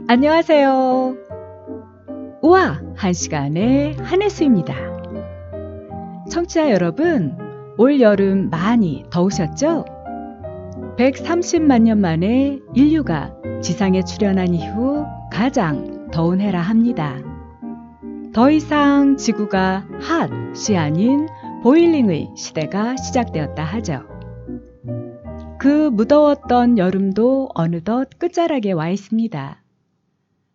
안녕하세요. 우와! 한 시간의 한혜수입니다. 청취자 여러분, 올 여름 많이 더우셨죠? 130만 년 만에 인류가 지상에 출현한 이후 가장 더운 해라 합니다. 더 이상 지구가 핫이 아닌 보일링의 시대가 시작되었다 하죠. 그 무더웠던 여름도 어느덧 끝자락에 와 있습니다.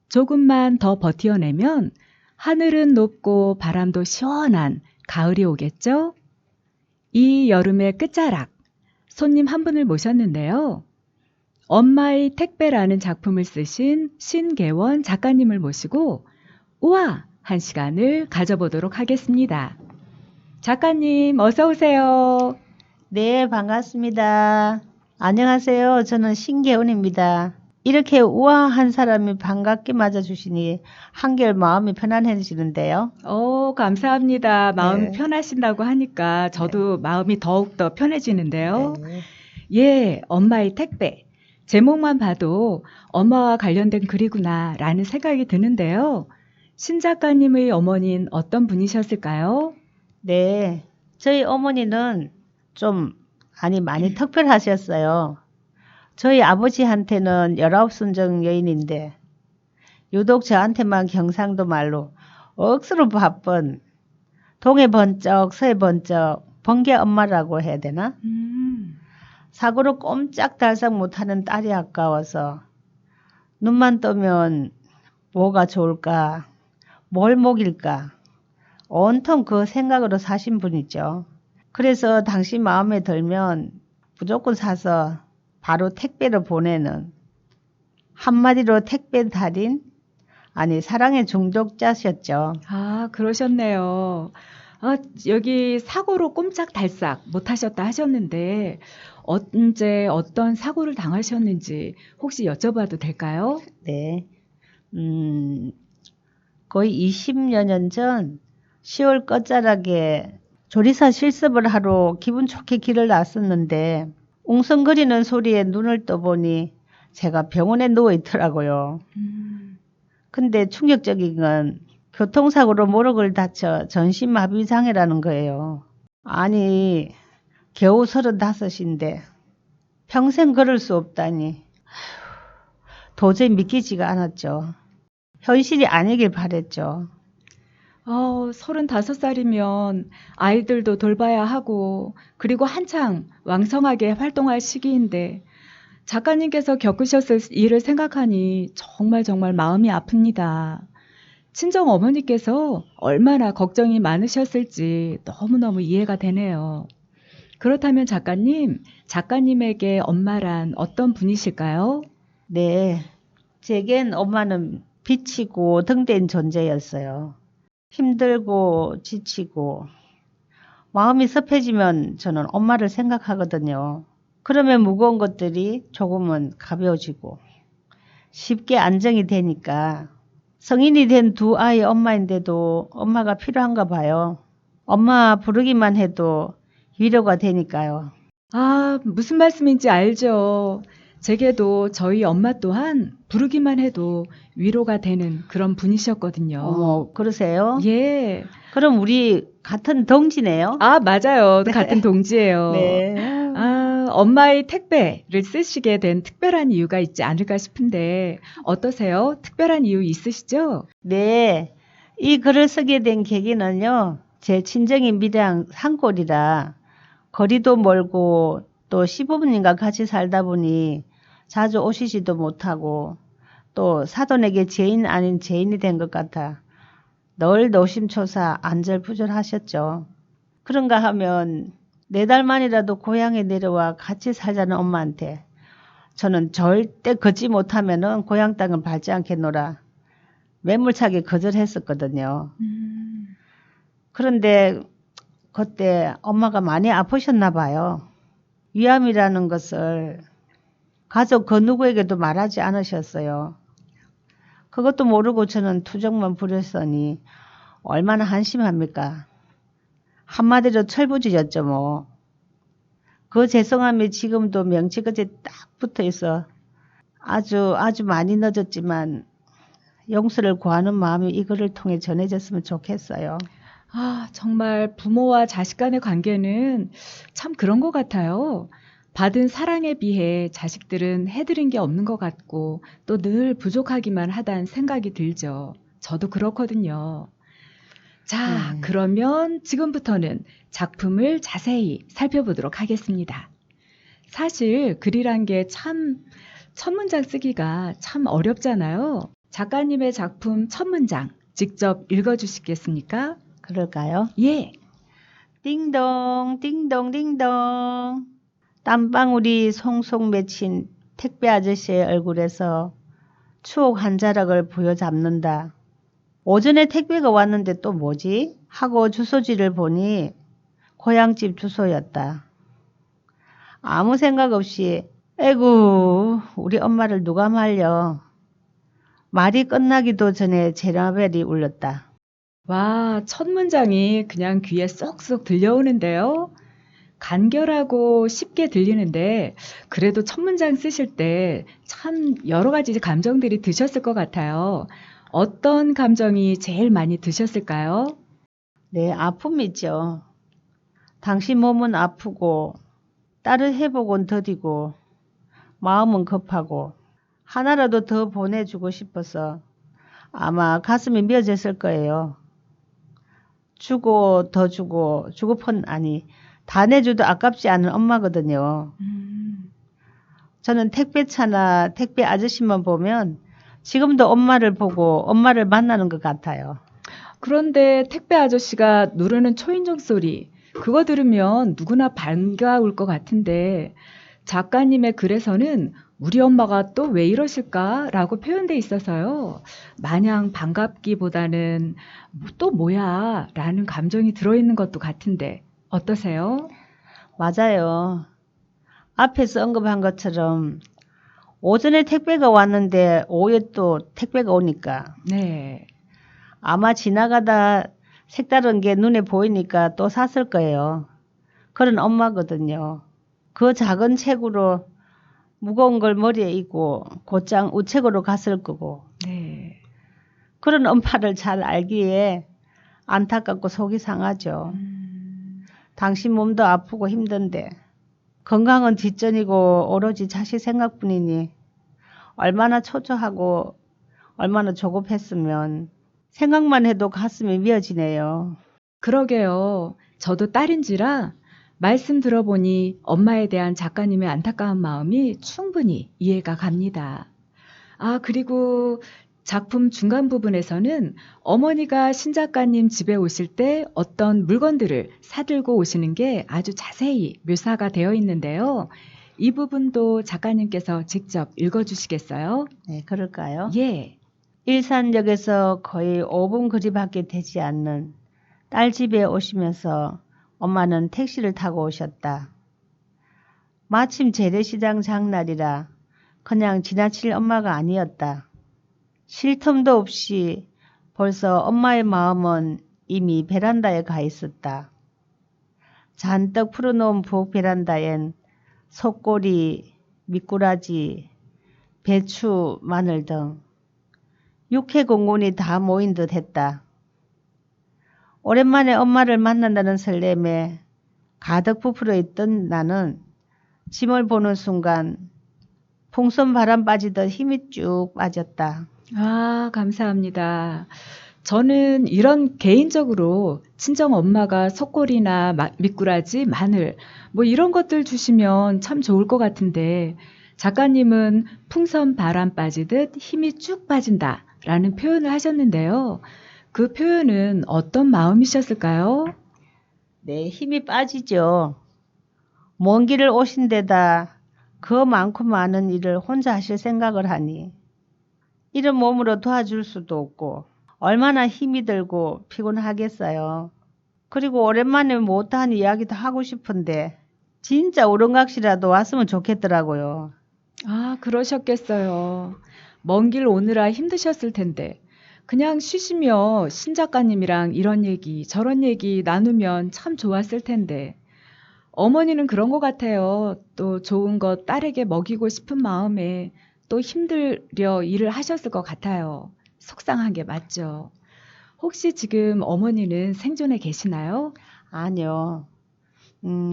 조금만 더 버텨내면 하늘은 높고 바람도 시원한 가을이 오겠죠? 이 여름의 끝자락, 손님 한 분을 모셨는데요. 엄마의 택배라는 작품을 쓰신 신계원 작가님을 모시고 우와! 한 시간을 가져보도록 하겠습니다. 작가님, 어서 오세요. 네, 반갑습니다. 안녕하세요. 저는 신계원입니다. 이렇게 우아한 사람이 반갑게 맞아주시니 한결 마음이 편안해지는데요. 감사합니다. 마음이 네. 편하신다고 하니까 저도 마음이 더욱더 편해지는데요. 네. 예, 엄마의 택배. 제목만 봐도 엄마와 관련된 글이구나 라는 생각이 드는데요. 신 작가님의 어머니는 어떤 분이셨을까요? 네, 저희 어머니는 많이 특별하셨어요. 저희 아버지한테는 19순정 여인인데 유독 저한테만 경상도 말로 억수로 바쁜 동해 번쩍 서해 번쩍 번개 엄마라고 해야 되나? 사고를 꼼짝달싹 못하는 딸이 아까워서 눈만 뜨면 뭐가 좋을까, 뭘 먹일까 온통 그 생각으로 사신 분이죠. 그래서 당신 마음에 들면 무조건 사서 바로 택배로 보내는 한마디로 택배 달인, 아니 사랑의 중독자셨죠. 아, 그러셨네요. 여기 사고로 꼼짝달싹 못하셨다 하셨는데 언제 어떤 사고를 당하셨는지 혹시 여쭤봐도 될까요? 네, 거의 20여 년 전 10월 끝자락에 조리사 실습을 하러 기분 좋게 길을 나섰는데 웅성거리는 소리에 눈을 떠보니 제가 병원에 누워 있더라고요. 근데 충격적인 건 교통사고로 무릎을 다쳐 전신마비 장애라는 거예요. 아니, 겨우 35인데 평생 걸을 수 없다니. 도저히 믿기지가 않았죠. 현실이 아니길 바랬죠. 35살이면 아이들도 돌봐야 하고 그리고 한창 왕성하게 활동할 시기인데 작가님께서 겪으셨을 일을 생각하니 정말 마음이 아픕니다. 친정 어머니께서 얼마나 걱정이 많으셨을지 너무너무 이해가 되네요. 그렇다면 작가님에게 엄마란 어떤 분이실까요? 네, 제겐 엄마는 빛이고 등대인 존재였어요. 힘들고 지치고 마음이 습해지면 저는 엄마를 생각하거든요. 그러면 무거운 것들이 조금은 가벼워지고 쉽게 안정이 되니까 성인이 된 두 아이 엄마인데도 엄마가 필요한가 봐요. 엄마 부르기만 해도 위로가 되니까요. 무슨 말씀인지 알죠. 제게도 저희 엄마 또한 부르기만 해도 위로가 되는 그런 분이셨거든요. 어머, 그러세요? 예. 그럼 우리 같은 동지네요? 맞아요. 같은 동지예요. 네. 엄마의 택배를 쓰시게 된 특별한 이유가 있지 않을까 싶은데 어떠세요? 특별한 이유 있으시죠? 네. 이 글을 쓰게 된 계기는요. 제 친정이 밀양 산골이라 거리도 멀고 또 시부모님과 같이 살다 보니 자주 오시지도 못하고 또 사돈에게 죄인 아닌 죄인이 된 것 같아 늘 노심초사 안절부절하셨죠. 그런가 하면 4달 만이라도 고향에 내려와 같이 살자는 엄마한테 저는 절대 걷지 못하면은 고향 땅은 밟지 않겠노라 매몰차게 거절했었거든요. 그런데 그때 엄마가 많이 아프셨나 봐요. 위암이라는 것을 가족 그 누구에게도 말하지 않으셨어요. 그것도 모르고 저는 투정만 부렸으니 얼마나 한심합니까? 한마디로 철부지였죠 뭐. 그 죄송함이 지금도 명치끝에 딱 붙어 있어. 아주 많이 늦었지만 용서를 구하는 마음이 이거를 통해 전해졌으면 좋겠어요. 아, 정말 부모와 자식 간의 관계는 참 그런 것 같아요. 받은 사랑에 비해 자식들은 해드린 게 없는 것 같고 또 늘 부족하기만 하다는 생각이 들죠. 저도 그렇거든요. 자, 네. 그러면 지금부터는 작품을 자세히 살펴보도록 하겠습니다. 사실 글이란 게 참 첫 문장 쓰기가 참 어렵잖아요. 작가님의 작품 첫 문장 직접 읽어주시겠습니까? 그럴까요? 예. 띵동 띵동 띵동. 땀방울이 송송 맺힌 택배 아저씨의 얼굴에서 추억 한 자락을 부여잡는다. 오전에 택배가 왔는데 또 뭐지? 하고 주소지를 보니 고향집 주소였다. 아무 생각 없이 에구 우리 엄마를 누가 말려. 말이 끝나기도 전에 제라벨이 울렸다. 와, 첫 문장이 그냥 귀에 쏙쏙 들려오는데요. 간결하고 쉽게 들리는데, 그래도 첫 문장 쓰실 때 참 여러 가지 감정들이 드셨을 것 같아요. 어떤 감정이 제일 많이 드셨을까요? 네, 아픔 있죠. 당신 몸은 아프고 딸을 회복은 더디고 마음은 급하고 하나라도 더 보내주고 싶어서 아마 가슴이 미어졌을 거예요. 주고 더 주고 주고픈 아니 다 내줘도 아깝지 않은 엄마거든요. 저는 택배차나 택배 아저씨만 보면 지금도 엄마를 보고 엄마를 만나는 것 같아요. 그런데 택배 아저씨가 누르는 초인종 소리, 그거 들으면 누구나 반가울 것 같은데, 작가님의 글에서는 우리 엄마가 또 왜 이러실까라고 표현돼 있어서요. 마냥 반갑기보다는 또 뭐야 라는 감정이 들어있는 것도 같은데 어떠세요? 맞아요. 앞에서 언급한 것처럼 오전에 택배가 왔는데 오후에 또 택배가 오니까 네. 아마 지나가다 색다른 게 눈에 보이니까 또 샀을 거예요. 그런 엄마거든요. 그 작은 책으로 무거운 걸 머리에 이고 곧장 우체국으로 갔을 거고 네. 그런 엄마를 잘 알기에 안타깝고 속이 상하죠. 당신 몸도 아프고 힘든데 건강은 뒷전이고 오로지 자식 생각뿐이니 얼마나 초조하고 얼마나 조급했으면 생각만 해도 가슴이 미어지네요. 그러게요. 저도 딸인지라 말씀 들어보니 엄마에 대한 작가님의 안타까운 마음이 충분히 이해가 갑니다. 아, 그리고 작품 중간 부분에서는 어머니가 신 작가님 집에 오실 때 어떤 물건들을 사들고 오시는 게 아주 자세히 묘사가 되어 있는데요. 이 부분도 작가님께서 직접 읽어주시겠어요? 네, 그럴까요? 예. 일산역에서 거의 5분 거리밖에 되지 않는 딸 집에 오시면서 엄마는 택시를 타고 오셨다. 마침 재래시장 장날이라 그냥 지나칠 엄마가 아니었다. 쉴 틈도 없이 벌써 엄마의 마음은 이미 베란다에 가 있었다. 잔뜩 풀어놓은 부엌 베란다엔 속꼬리, 미꾸라지, 배추, 마늘 등 육회 공군이 다 모인 듯 했다. 오랜만에 엄마를 만난다는 설렘에 가득 부풀어 있던 나는 짐을 보는 순간 풍선 바람 빠지듯 힘이 쭉 빠졌다. 아, 감사합니다. 저는 이런 개인적으로 친정 엄마가 속골이나 미꾸라지, 마늘 뭐 이런 것들 주시면 참 좋을 것 같은데 작가님은 풍선 바람 빠지듯 힘이 쭉 빠진다라는 표현을 하셨는데요. 그 표현은 어떤 마음이셨을까요? 네, 힘이 빠지죠. 먼 길을 오신 데다 그 많고 많은 일을 혼자 하실 생각을 하니 이런 몸으로 도와줄 수도 없고 얼마나 힘이 들고 피곤하겠어요. 그리고 오랜만에 못한 이야기도 하고 싶은데 진짜 우렁각시라도 왔으면 좋겠더라고요. 아, 그러셨겠어요. 먼 길 오느라 힘드셨을 텐데. 그냥 쉬시며 신 작가님이랑 이런 얘기, 저런 얘기 나누면 참 좋았을 텐데. 어머니는 그런 것 같아요. 또 좋은 거 딸에게 먹이고 싶은 마음에 또 힘들려 일을 하셨을 것 같아요. 속상한 게 맞죠. 혹시 지금 어머니는 생존에 계시나요? 아니요.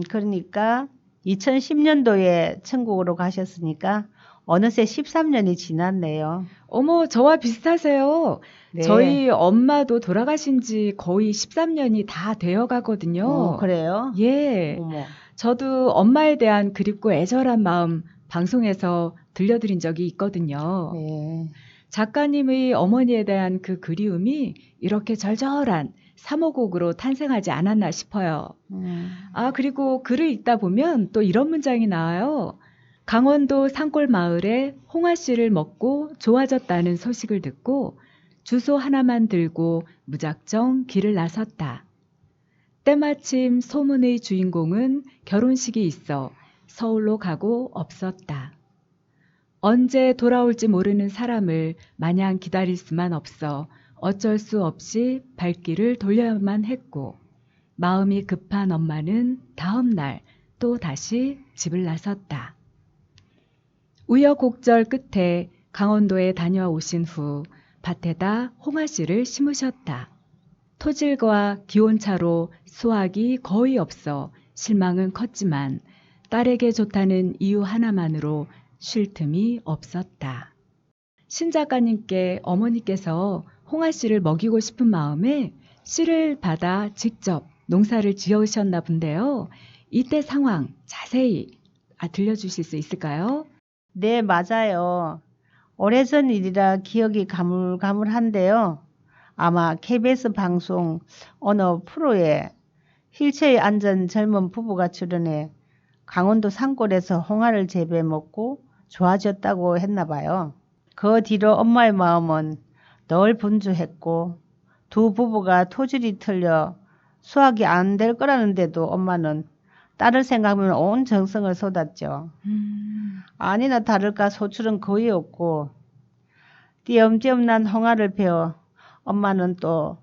그러니까 2010년도에 천국으로 가셨으니까 어느새 13년이 지났네요. 어머, 저와 비슷하세요. 네. 저희 엄마도 돌아가신 지 거의 13년이 다 되어 가거든요. 그래요? 예. 어머. 저도 엄마에 대한 그립고 애절한 마음 방송에서 들려드린 적이 있거든요. 네. 작가님의 어머니에 대한 그 그리움이 이렇게 절절한 사모곡으로 탄생하지 않았나 싶어요. 아, 그리고 글을 읽다 보면 또 이런 문장이 나와요. 강원도 산골 마을에 홍아씨를 먹고 좋아졌다는 소식을 듣고 주소 하나만 들고 무작정 길을 나섰다. 때마침 소문의 주인공은 결혼식이 있어 서울로 가고 없었다. 언제 돌아올지 모르는 사람을 마냥 기다릴 수만 없어 어쩔 수 없이 발길을 돌려야만 했고 마음이 급한 엄마는 다음 날 또 다시 집을 나섰다. 우여곡절 끝에 강원도에 다녀오신 후 밭에다 홍아씨를 심으셨다. 토질과 기온차로 수확이 거의 없어 실망은 컸지만 딸에게 좋다는 이유 하나만으로 쉴 틈이 없었다. 신 작가님께 어머니께서 홍아 씨를 먹이고 싶은 마음에 씨를 받아 직접 농사를 지으셨나 본데요. 이때 상황 자세히 들려주실 수 있을까요? 네, 맞아요. 오래전 일이라 기억이 가물가물한데요. 아마 KBS 방송 어느 프로에 휠체어에 앉은 젊은 부부가 출연해 강원도 산골에서 홍아를 재배 먹고 좋아졌다고 했나 봐요. 그 뒤로 엄마의 마음은 늘 분주했고 두 부부가 토질이 틀려 수확이 안 될 거라는데도 엄마는 딸을 생각하면 온 정성을 쏟았죠. 아니나 다를까 소출은 거의 없고 띄엄띄엄 난 홍아를 베어 엄마는 또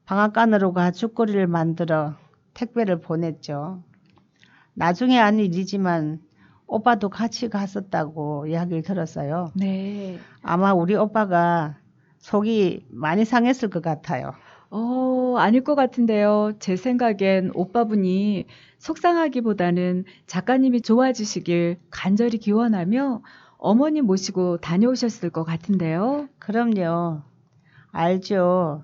방앗간으로 가 죽거리를 만들어 택배를 보냈죠. 나중에 한 일이지만 오빠도 같이 갔었다고 이야기를 들었어요. 네. 아마 우리 오빠가 속이 많이 상했을 것 같아요. 아닐 것 같은데요. 제 생각엔 오빠분이 속상하기보다는 작가님이 좋아지시길 간절히 기원하며 어머니 모시고 다녀오셨을 것 같은데요. 그럼요. 알죠.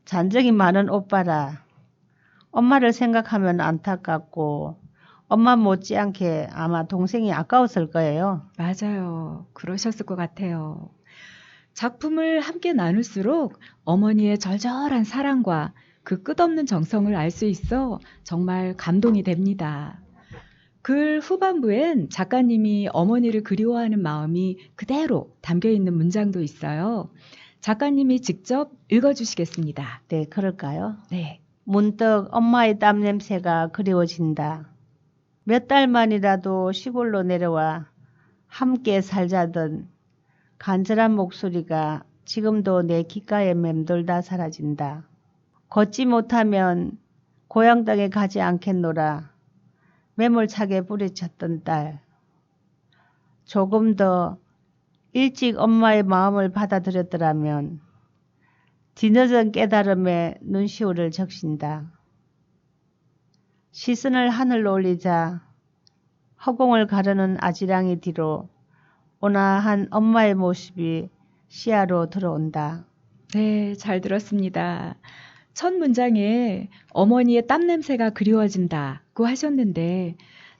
잔적이 많은 오빠라 엄마를 생각하면 안타깝고 엄마 못지않게 아마 동생이 아까웠을 거예요. 맞아요. 그러셨을 것 같아요. 작품을 함께 나눌수록 어머니의 절절한 사랑과 그 끝없는 정성을 알 수 있어 정말 감동이 됩니다. 글 후반부엔 작가님이 어머니를 그리워하는 마음이 그대로 담겨 있는 문장도 있어요. 작가님이 직접 읽어주시겠습니다. 네, 그럴까요? 네. 문득 엄마의 땀 냄새가 그리워진다. 몇 달만이라도 시골로 내려와 함께 살자던 간절한 목소리가 지금도 내 귓가에 맴돌다 사라진다. 걷지 못하면 고향 땅에 가지 않겠노라. 매몰차게 부딪혔던 딸. 조금 더 일찍 엄마의 마음을 받아들였더라면 뒤늦은 깨달음에 눈시울을 적신다. 시선을 하늘로 올리자 허공을 가르는 아지랑이 뒤로 온화한 엄마의 모습이 시야로 들어온다. 네, 잘 들었습니다. 첫 문장에 어머니의 땀 냄새가 그리워진다고 하셨는데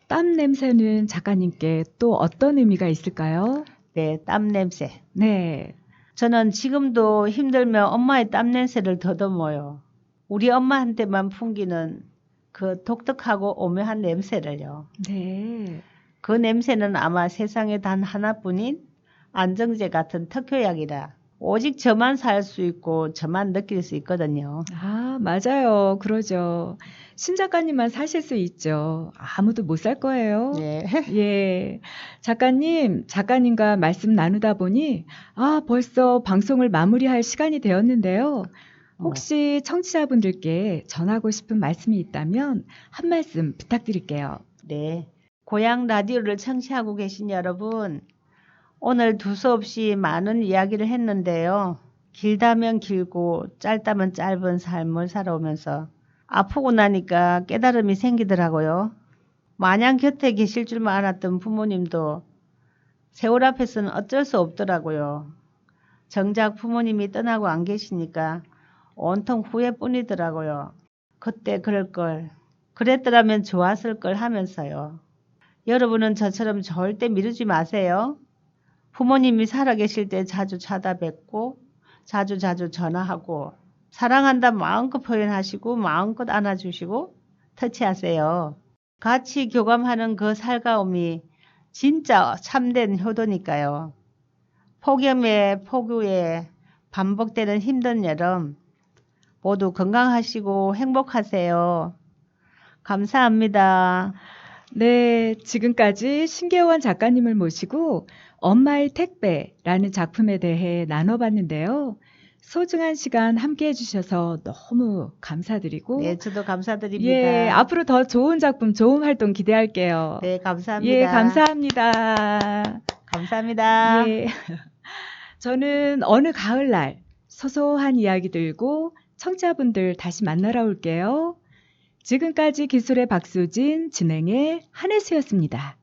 땀 냄새는 작가님께 또 어떤 의미가 있을까요? 네, 땀 냄새. 네. 저는 지금도 힘들면 엄마의 땀 냄새를 더듬어요. 우리 엄마한테만 풍기는 그 독특하고 오묘한 냄새를요. 네. 그 냄새는 아마 세상에 단 하나뿐인 안정제 같은 특효약이라 오직 저만 살 수 있고 저만 느낄 수 있거든요. 아, 맞아요. 그러죠. 신 작가님만 사실 수 있죠. 아무도 못 살 거예요. 네. 예. 작가님과 말씀 나누다 보니, 벌써 방송을 마무리할 시간이 되었는데요. 혹시 청취자분들께 전하고 싶은 말씀이 있다면 한 말씀 부탁드릴게요. 네. 고향 라디오를 청취하고 계신 여러분, 오늘 두서없이 많은 이야기를 했는데요. 길다면 길고 짧다면 짧은 삶을 살아오면서 아프고 나니까 깨달음이 생기더라고요. 마냥 곁에 계실 줄만 알았던 부모님도 세월 앞에서는 어쩔 수 없더라고요. 정작 부모님이 떠나고 안 계시니까 온통 후회뿐이더라고요. 그때 그럴 걸, 그랬더라면 좋았을 걸 하면서요. 여러분은 저처럼 절대 미루지 마세요. 부모님이 살아계실 때 자주 찾아뵙고 자주 전화하고 사랑한다 마음껏 표현하시고 마음껏 안아주시고 터치하세요. 같이 교감하는 그 살가움이 진짜 참된 효도니까요. 폭염에 폭우에 반복되는 힘든 여름 모두 건강하시고 행복하세요. 감사합니다. 네, 지금까지 신계원 작가님을 모시고 엄마의 택배라는 작품에 대해 나눠봤는데요. 소중한 시간 함께 해주셔서 너무 감사드리고, 네, 저도 감사드립니다. 예, 앞으로 더 좋은 작품, 좋은 활동 기대할게요. 네, 감사합니다. 예, 감사합니다. 감사합니다. 예. 저는 어느 가을날 소소한 이야기 들고 청취자분들 다시 만나러 올게요. 지금까지 기술의 박수진, 진행의 한혜수였습니다.